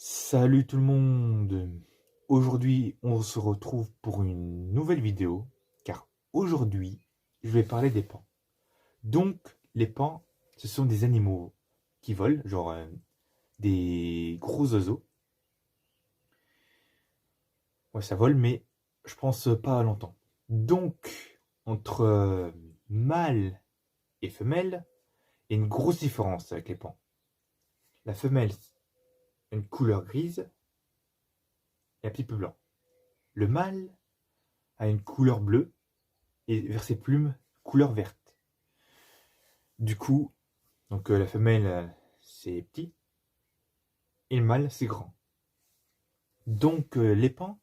Salut tout le monde! Aujourd'hui, on se retrouve pour une nouvelle vidéo, car aujourd'hui, je vais parler des paons. Donc, les paons, ce sont des animaux qui volent, genre des gros oiseaux. Ouais, ça vole, mais je pense pas à longtemps. Donc, entre mâle et femelle, il y a une grosse différence avec les paons. La femelle a une couleur grise et un petit peu blanc. Le mâle a une couleur bleue et vers ses plumes, couleur verte. Du coup, la femelle, c'est petit et le mâle, c'est grand. Donc les pans,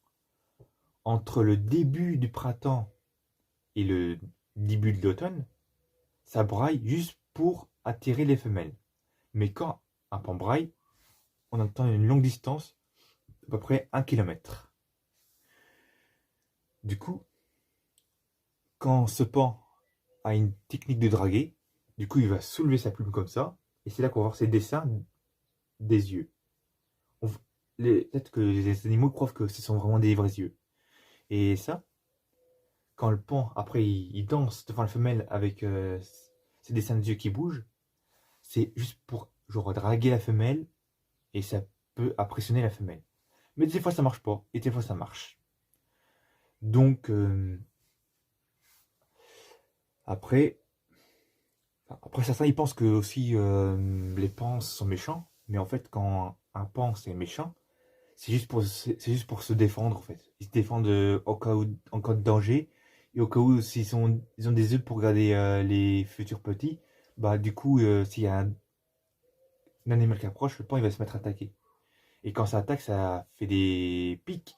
entre le début du printemps et le début de l'automne, ça braille juste pour attirer les femelles. Mais quand un pan braille, on entend une longue distance, à peu près 1 kilomètre. Du coup, quand ce pan a une technique de draguer, du coup il va soulever sa plume comme ça, et c'est là qu'on va voir ses dessins des yeux. Peut-être que les animaux croient que ce sont vraiment des vrais yeux. Et ça, quand le pan, après, il danse devant la femelle avec ses dessins de yeux qui bougent, c'est juste pour genre draguer la femelle et ça peut impressionner la femelle. Mais des fois ça marche pas et des fois ça marche. Donc après, après certains ils pensent que aussi les pans sont méchants, mais en fait quand un pan c'est méchant, c'est juste pour se défendre en fait. Ils se défendent en cas de danger et au cas où ils ont des œufs pour garder les futurs petits, bah du coup s'il y a un animal qui approche, le pan il va se mettre à attaquer. Et quand ça attaque, ça fait des pics.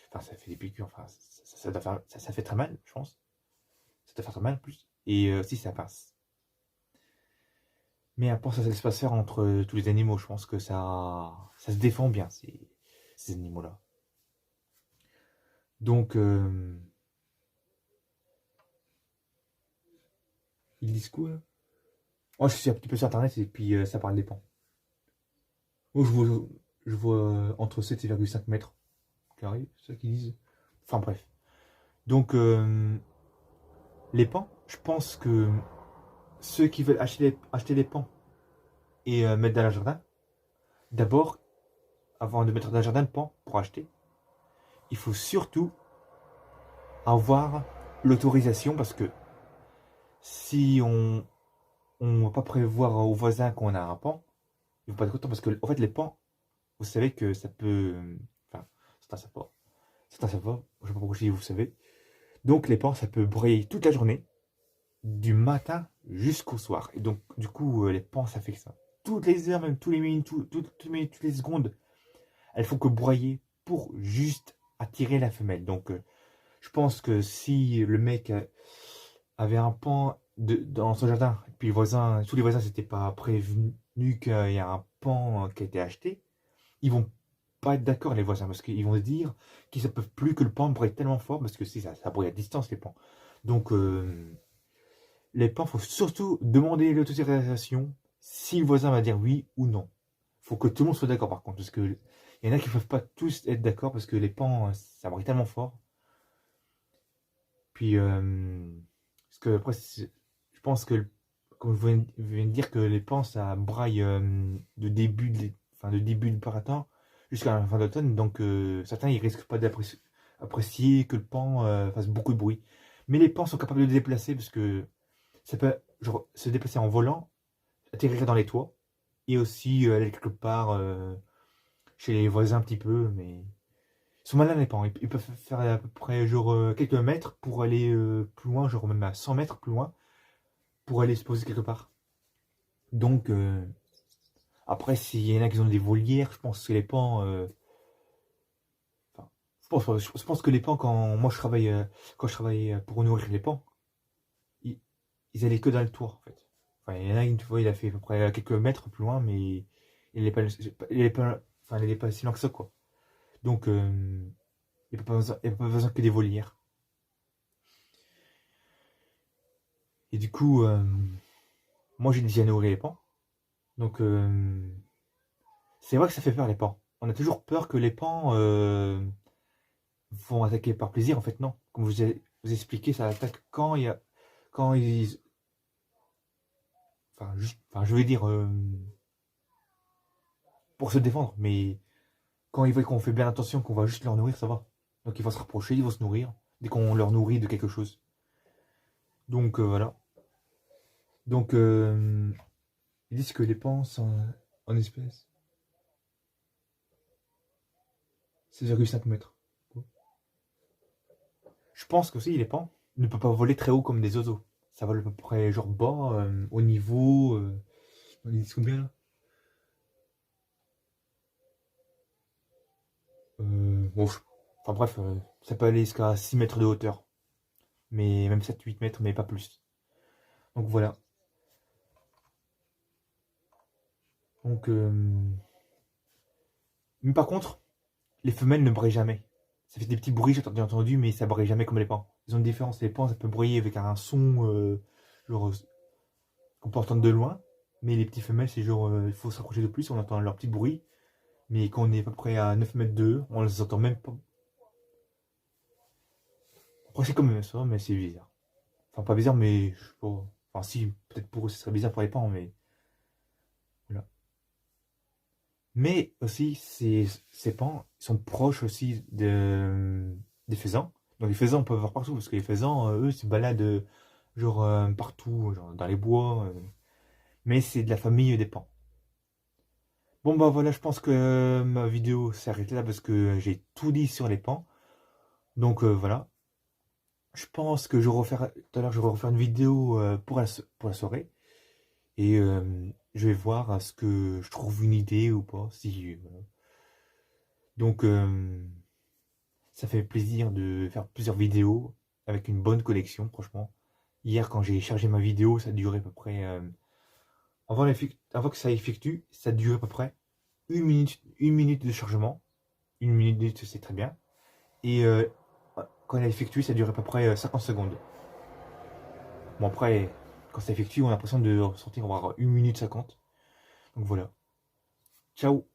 Enfin, ça fait des piqûres. Enfin, ça fait très mal, je pense. Ça doit faire très mal en plus. Et si ça passe. Mais après, ça se passe faire entre tous les animaux. Je pense que ça se défend bien, ces animaux-là. Donc, ils disent quoi là? Moi, je suis un petit peu sur internet et puis ça parle des pans. Moi, je vois entre 7,5 mètres carrés, c'est ça qu'ils disent. Enfin, bref. Donc, les pans, je pense que ceux qui veulent acheter les pans et mettre dans leur jardin, d'abord, avant de mettre dans le jardin le pan pour acheter, il faut surtout avoir l'autorisation parce que si on ne va pas prévoir aux voisins qu'on a un pan, ils vont pas être contents parce que en fait les pans, vous savez que ça peut, enfin certains savent pas, certains savent pas, je sais pas pourquoi je dis vous savez. Donc les pans ça peut briller toute la journée, du matin jusqu'au soir. Et donc du coup les pans ça fait que ça. Toutes les heures, même tous les minutes, toutes les secondes, elles font que broyer pour juste attirer la femelle. Donc je pense que si le mec avait un pan dans son jardin, et puis tous les voisins s'étaient pas prévenus qu'il y a un pan qui a été acheté, ils vont pas être d'accord les voisins, parce qu'ils vont se dire qu'ils ne peuvent plus que le pan brille tellement fort, parce que si ça brille à distance les pans. Donc les pans, il faut surtout demander l'autorisation si le voisin va dire oui ou non. Il faut que tout le monde soit d'accord par contre, parce que il y en a qui ne peuvent pas tous être d'accord, parce que les pans, ça brille tellement fort. Puis, parce que après, je pense que, comme je viens de dire, que les pans, ça braille de début de printemps jusqu'à la fin d'automne. Donc, certains, ils risquent pas d'apprécier que le pan fasse beaucoup de bruit. Mais les pans sont capables de se déplacer parce que ça peut genre, se déplacer en volant, atterrir dans les toits et aussi aller quelque part chez les voisins un petit peu. Mais ils sont malins les pans. Ils peuvent faire à peu près genre quelques mètres pour aller plus loin, genre même à 100 mètres plus loin, pour aller se poser quelque part. Donc, après, s'il y en a qui ont des volières, je pense que les pans. Enfin, je pense que les pans, quand je travaillais pour nourrir les pans, ils, ils allaient que dans le toit, en fait. Enfin, il y en a une fois, il a fait à peu près quelques mètres plus loin, mais il n'est pas si loin que ça, quoi. Donc, il n'y a pas besoin que des volières. Et du coup, moi j'ai déjà nourri les pans. Donc c'est vrai que ça fait peur les pans. on a toujours peur que les pans vont attaquer par plaisir. En fait, non. Comme vous expliquez, ça attaque quand il y a, quand ils, enfin, enfin, je veux dire pour se défendre, mais quand ils voient qu'on fait bien attention, qu'on va juste leur nourrir, ça va. Donc ils vont se rapprocher, ils vont se nourrir dès qu'on leur nourrit de quelque chose. Donc voilà. Donc ils disent que les pans en espèces, 16,5 mètres. Je pense qu'aussi les pans ne peuvent pas voler très haut comme des oiseaux. Ça vole à peu près genre bas, au niveau. Ils disent combien là? Bon, enfin bref, ça peut aller jusqu'à 6 mètres de hauteur. Mais même 7-8 mètres, mais pas plus. Donc voilà. Donc, mais par contre, les femelles ne braillent jamais. Ça fait des petits bruits, j'ai entendu, mais ça braille jamais comme les pans. Ils ont une différence. Les pans, ça peut brailler avec un son genre, qu'on peut entendre de loin. Mais les petits femelles, c'est genre, il faut s'approcher de plus, on entend leur petit bruit. Mais quand on est à peu près à 9 mètres de eux, on les entend même pas. Après, c'est comme ça, mais c'est bizarre. Enfin, pas bizarre, mais je sais pas. Enfin, si, peut-être pour eux, ce serait bizarre pour les pans, mais voilà. Mais aussi, ces pans sont proches aussi des faisans. Donc les faisans, on peut voir partout, parce que les faisans, eux, se baladent genre partout, genre dans les bois. Mais c'est de la famille des pans. Bon bah voilà, je pense que ma vidéo s'est arrêtée là parce que j'ai tout dit sur les pans. Donc voilà. Je pense que tout à l'heure, je vais refaire une vidéo pour la soirée. Et je vais voir à ce que je trouve une idée ou pas. Si, donc ça fait plaisir de faire plusieurs vidéos avec une bonne connexion, franchement. Hier, quand j'ai chargé ma vidéo, ça durait à peu près. Avant que ça effectue, ça durait à peu près une minute de chargement. Une minute, c'est très bien. Et quand elle a effectué, ça durait à peu près 50 secondes. Bon, après, quand ça effectue, on a l'impression de ressentir avoir 1 minute 50. Donc voilà. Ciao!